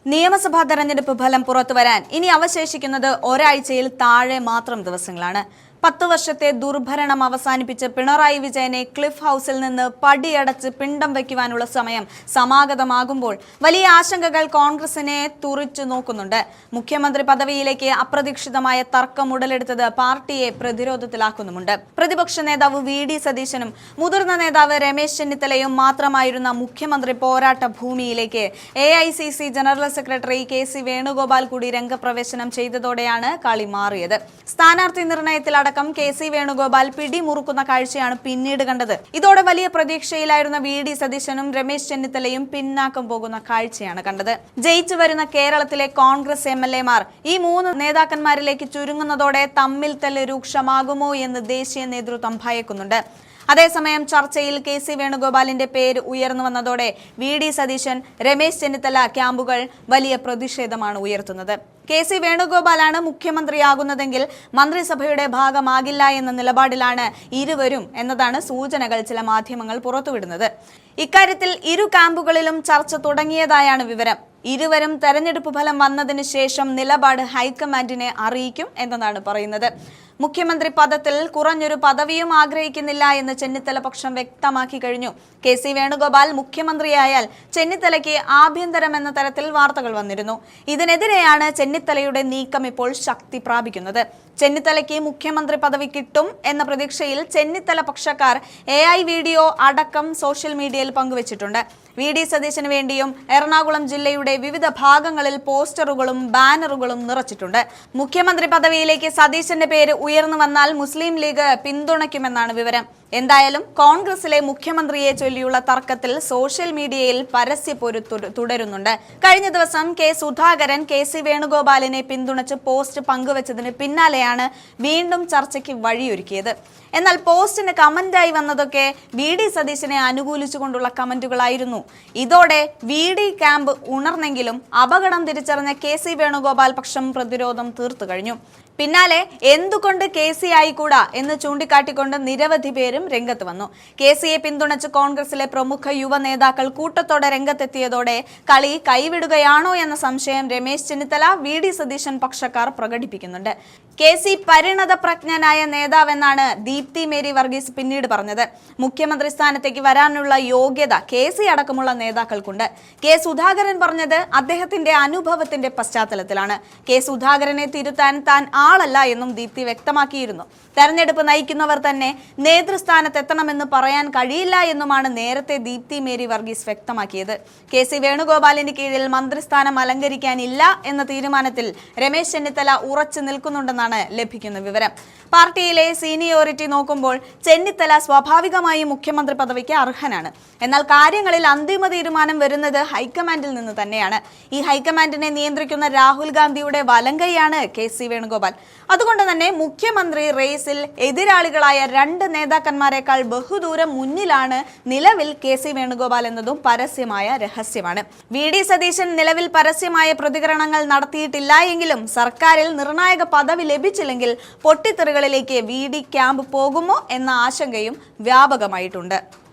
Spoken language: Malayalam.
നിയമസഭാ തെരഞ്ഞെടുപ്പ് ഫലം പുറത്തുവരാൻ ഇനി അവശേഷിക്കുന്നത് ഒരാഴ്ചയിൽ താഴെ മാത്രം ദിവസങ്ങളാണ്. 10 വർഷത്തെ ദുർഭരണം അവസാനിപ്പിച്ച് പിണറായി വിജയനെ ക്ലിഫ് ഹൗസിൽ നിന്ന് പടിയടച്ച് പിണ്ടം വയ്ക്കുവാനുള്ള സമയം സമാഗതമാകുമ്പോൾ വലിയ ആശങ്കകൾ കോൺഗ്രസിനെ തുറിച്ചു നോക്കുന്നുണ്ട്. മുഖ്യമന്ത്രി പദവിയിലേക്ക് അപ്രതീക്ഷിതമായ തർക്കം ഉടലെടുത്തത് പാർട്ടിയെ പ്രതിരോധത്തിലാക്കുന്നുമുണ്ട്. പ്രതിപക്ഷ നേതാവ് വി.ഡി. സതീശനും മുതിർന്ന നേതാവ് രമേശ് ചെന്നിത്തലയും മാത്രമായിരുന്ന മുഖ്യമന്ത്രി പോരാട്ട ഭൂമിയിലേക്ക് AICC general secretary K C. Venugopal കൂടി രംഗപ്രവേശനം ചെയ്തതോടെയാണ് കളി മാറിയത്. സ്ഥാനാർത്ഥി നിർണയത്തിൽ കെ.സി. വേണുഗോപാൽ പിടിമുറുക്കുന്ന കാഴ്ചയാണ് പിന്നീട് കണ്ടത്. ഇതോടെ വലിയ പ്രതീക്ഷയിലായിരുന്ന വി.ഡി. സതീശനും രമേശ് ചെന്നിത്തലയും പിന്നാക്കം പോകുന്ന കാഴ്ചയാണ് കണ്ടത്. ജയിച്ചു വരുന്ന കേരളത്തിലെ കോൺഗ്രസ് MLA-മാർ ഈ 3 നേതാക്കന്മാരിലേക്ക് ചുരുങ്ങുന്നതോടെ തമ്മിൽ തല്ല് രൂക്ഷമാകുമോ എന്ന് ദേശീയ നേതൃത്വം ഭയക്കുന്നുണ്ട്. അതേസമയം ചർച്ചയിൽ കെ.സി. വേണുഗോപാലിന്റെ പേര് ഉയർന്നു വന്നതോടെ വി.ഡി. സതീശൻ, രമേശ് ചെന്നിത്തല ക്യാമ്പുകൾ വലിയ പ്രതിഷേധമാണ് ഉയർത്തുന്നത്. കെ.സി. വേണുഗോപാലാണ് മുഖ്യമന്ത്രിയാകുന്നതെങ്കിൽ മന്ത്രിസഭയുടെ ഭാഗമാകില്ല എന്ന നിലപാടിലാണ് ഇരുവരും എന്നതാണ് സൂചനകൾ ചില മാധ്യമങ്ങൾ പുറത്തുവിടുന്നത്. ഇക്കാര്യത്തിൽ ഇരു ക്യാമ്പുകളിലും ചർച്ച തുടങ്ങിയതായാണ് വിവരം. ഇരുവരും തെരഞ്ഞെടുപ്പ് ഫലം വന്നതിന് ശേഷം നിലപാട് ഹൈക്കമാൻഡിനെ അറിയിക്കും എന്നതാണ് പറയുന്നത്. മുഖ്യമന്ത്രി പദത്തിൽ കുറഞ്ഞൊരു പദവിയും ആഗ്രഹിക്കുന്നില്ല എന്ന് ചെന്നിത്തല പക്ഷം വ്യക്തമാക്കി കഴിഞ്ഞു. കെ.സി. വേണുഗോപാൽ മുഖ്യമന്ത്രിയായാൽ ചെന്നിത്തലയ്ക്ക് ആഭ്യന്തരം എന്ന തരത്തിൽ വാർത്തകൾ വന്നിരുന്നു. ഇതിനെതിരെയാണ് ചെന്നിത്തലയുടെ നീക്കം ഇപ്പോൾ ശക്തി പ്രാപിക്കുന്നത്. ചെന്നിത്തലയ്ക്ക് മുഖ്യമന്ത്രി പദവി കിട്ടും എന്ന പ്രതീക്ഷയിൽ ചെന്നിത്തല പക്ഷക്കാർ AI വീഡിയോ അടക്കം സോഷ്യൽ മീഡിയയിൽ പങ്കുവച്ചിട്ടുണ്ട്. വി.ഡി. സതീശന് വേണ്ടിയും എറണാകുളം ജില്ലയുടെ വിവിധ ഭാഗങ്ങളിൽ പോസ്റ്ററുകളും ബാനറുകളും നിറച്ചിട്ടുണ്ട്. മുഖ്യമന്ത്രി പദവിയിലേക്ക് സതീശന്റെ പേര് ഉയർന്നു വന്നാൽ മുസ്ലിം ലീഗ് പിന്തുണയ്ക്കുമെന്നാണ് വിവരം. എന്തായാലും കോൺഗ്രസിലെ മുഖ്യമന്ത്രിയെ ചൊല്ലിയുള്ള തർക്കത്തിൽ സോഷ്യൽ മീഡിയയിൽ പരസ്യപ്പോര് തുടരുന്നുണ്ട്. കഴിഞ്ഞ ദിവസം സുധാകരൻ കെ.സി. വേണുഗോപാലിനെ പിന്തുണച്ച് പോസ്റ്റ് പങ്കുവച്ചതിന് പിന്നാലെയാണ് വീണ്ടും ചർച്ചയ്ക്ക് വഴിയൊരുക്കിയത്. എന്നാൽ പോസ്റ്റിന് കമന്റായി വന്നതൊക്കെ വി.ഡി. സതീശനെ അനുകൂലിച്ചുകൊണ്ടുള്ള കമന്റുകളായിരുന്നു. ഇതോടെ വി.ഡി. ക്യാമ്പ് ഉണർന്നെങ്കിലും അപകടം തിരിച്ചറിഞ്ഞ കെ.സി. വേണുഗോപാൽ പക്ഷം പ്രതിരോധം തീർത്തു കഴിഞ്ഞു. പിന്നാലെ എന്തുകൊണ്ട് കെ.സി. ആയിക്കൂടാ എന്ന് ചൂണ്ടിക്കാട്ടിക്കൊണ്ട് നിരവധി പേരും രംഗത്ത് വന്നു. കെ.സിയെ പിന്തുണച്ച് കോൺഗ്രസിലെ പ്രമുഖ യുവ നേതാക്കൾ കൂട്ടത്തോടെ രംഗത്തെത്തിയതോടെ കളി കൈവിടുകയാണോ എന്ന സംശയം രമേശ് ചെന്നിത്തല, വി.ഡി. സതീശൻ പക്ഷക്കാർ പ്രകടിപ്പിക്കുന്നുണ്ട്. കെ.സി. പരിണത പ്രജ്ഞനായ നേതാവെന്നാണ് ദീപ്തി മേരി വർഗീസ് പിന്നീട് പറഞ്ഞത്. മുഖ്യമന്ത്രി സ്ഥാനത്തേക്ക് വരാനുള്ള യോഗ്യത കെ.സി. അടക്കമുള്ള നേതാക്കൾക്കുണ്ട്. സുധാകരൻ പറഞ്ഞത് അദ്ദേഹത്തിന്റെ അനുഭവത്തിന്റെ പശ്ചാത്തലത്തിലാണ്. സുധാകരനെ തിരുത്താൻ താൻ ആളല്ല എന്നും ദീപ്തി വ്യക്തമാക്കിയിരുന്നു. തെരഞ്ഞെടുപ്പ് നയിക്കുന്നവർ തന്നെ നേതൃസ്ഥാനത്തെത്തണമെന്ന് പറയാൻ കഴിയില്ല എന്നുമാണ് നേരത്തെ ദീപ്തി മേരി വർഗീസ് വ്യക്തമാക്കിയത്. കെ.സി. വേണുഗോപാലിന് കീഴിൽ മന്ത്രിസ്ഥാനം അലങ്കരിക്കാനില്ല എന്ന തീരുമാനത്തിൽ രമേശ് ചെന്നിത്തല ഉറച്ചു നിൽക്കുന്നുണ്ടെന്നാണ് ലഭിക്കുന്ന വിവരം. പാർട്ടിയിലെ സീനിയോറിറ്റി നോക്കുമ്പോൾ ചെന്നിത്തല സ്വാഭാവികമായും മുഖ്യമന്ത്രി പദവിക്ക് അർഹനാണ്. എന്നാൽ കാര്യങ്ങളിൽ അന്തിമ തീരുമാനം വരുന്നത് ഹൈക്കമാൻഡിൽ നിന്ന് തന്നെയാണ്. ഈ ഹൈക്കമാൻഡിനെ നിയന്ത്രിക്കുന്ന രാഹുൽ ഗാന്ധിയുടെ വലങ്കൈയാണ് കെ.സി. വേണുഗോപാൽ. അതുകൊണ്ട് തന്നെ മുഖ്യമന്ത്രി റേസിൽ എതിരാളികളായ 2 നേതാക്കന്മാരെക്കാൾ ബഹുദൂരം മുന്നിലാണ് നിലവിൽ കെ.സി. വേണുഗോപാൽ എന്നതും പരസ്യമായ രഹസ്യമാണ്. വി.ഡി. സതീശൻ നിലവിൽ പരസ്യമായ പ്രതികരണങ്ങൾ നടത്തിയിട്ടില്ല എങ്കിലും സർക്കാരിൽ നിർണായക പദവി ലഭിച്ചില്ലെങ്കിൽ പൊട്ടിത്തെറികളിലേക്ക് വി.ഡി. ക്യാമ്പ് പോകുമോ എന്ന ആശങ്കയും വ്യാപകമായിട്ടുണ്ട്.